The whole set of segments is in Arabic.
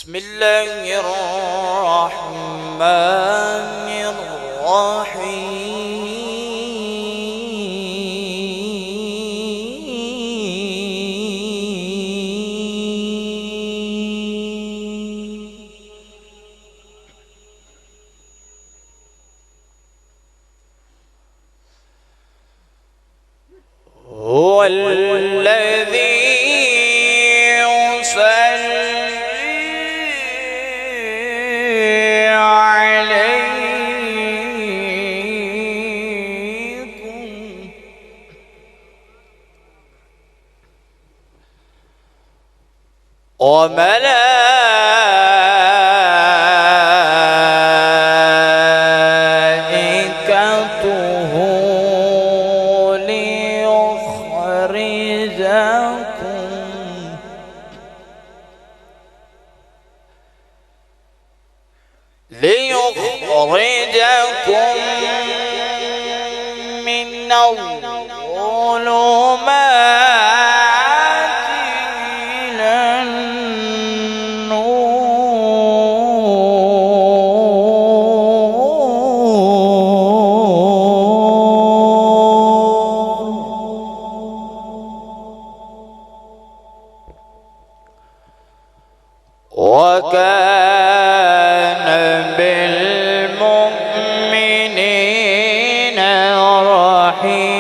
بسم الله الرحمن الرحيم. هو الذي وملائكته ليخرجكم من الظلمات إلى النور وكان بالمؤمنين رحيما.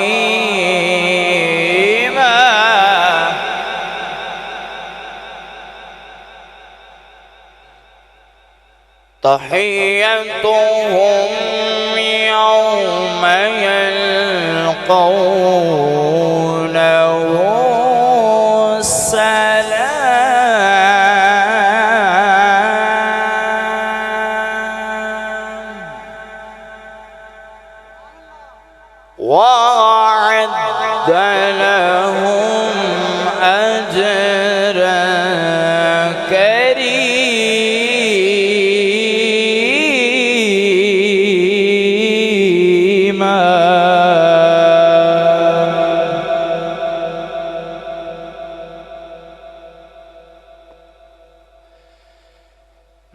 تحيتهم يوم يلقونه وأعد لهم أجرا كريما.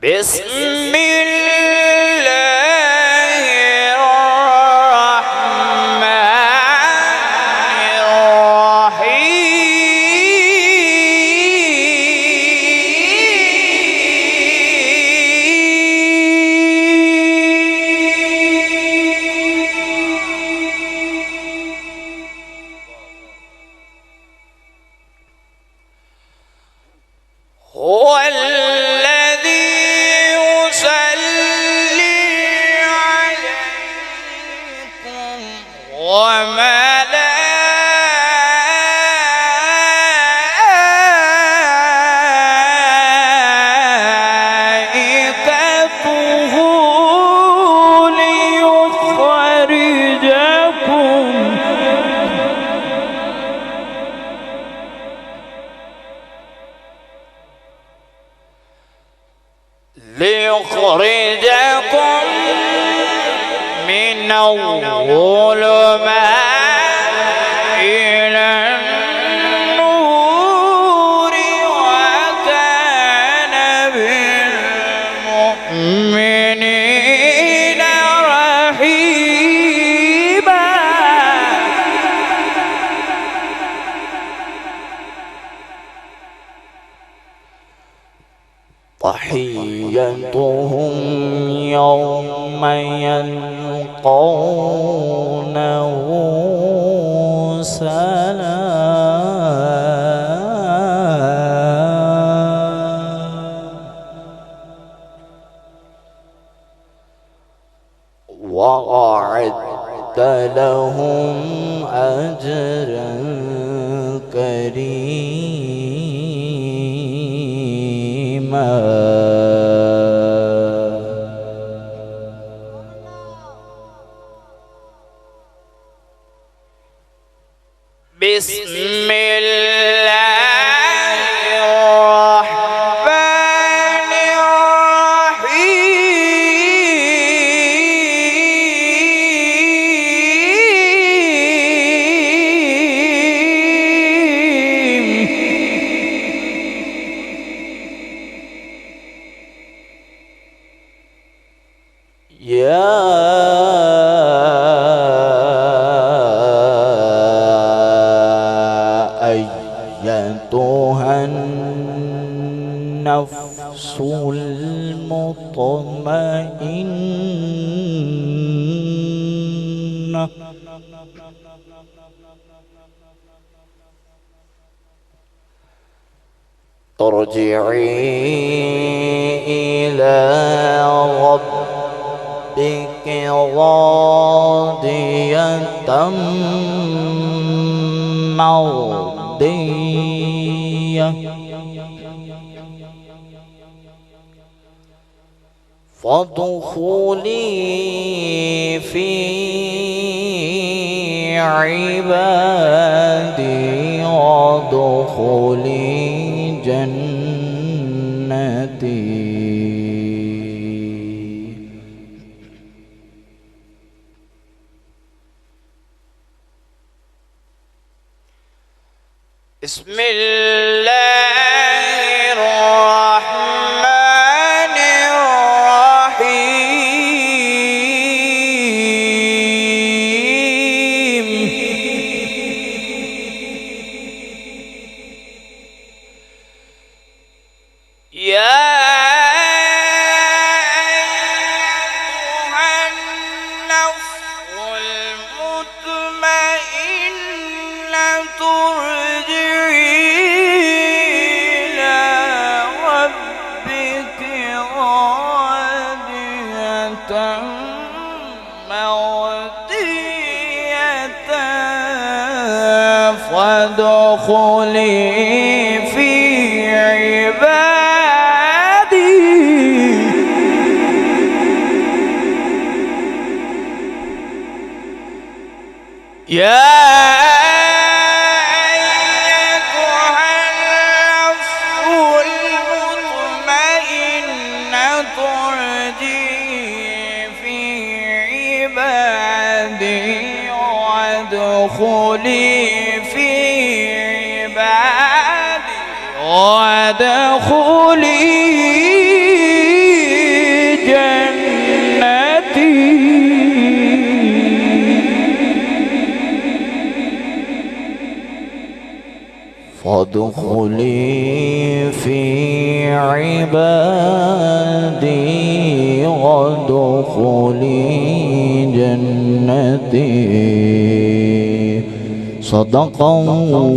بسم هو الذي يصلي عليكم وملائكته ليخرجكم من الظلمات إلى النور وكان بالمؤمنين رحيما. تحيتهم يوم يلقونه سلام وأعد لهم أجرا كريما. بسم الله الرحمن الرحيم. ارجعي إلى ربك راضية مرضية فادخلي في عبادي وادخلي جنتي. بسم الله الرحمن الرحيم. يا أيها النفس المطمئنة ارجعي إلى ربك راضية مرضية فادخلي في عبادي يا أيتها النفس المطمئنة ارجعي في عبادي وادخلي في عبادي وادخلي جنتي. فادخلي في عبادي وادخلي جنتي. صدق الله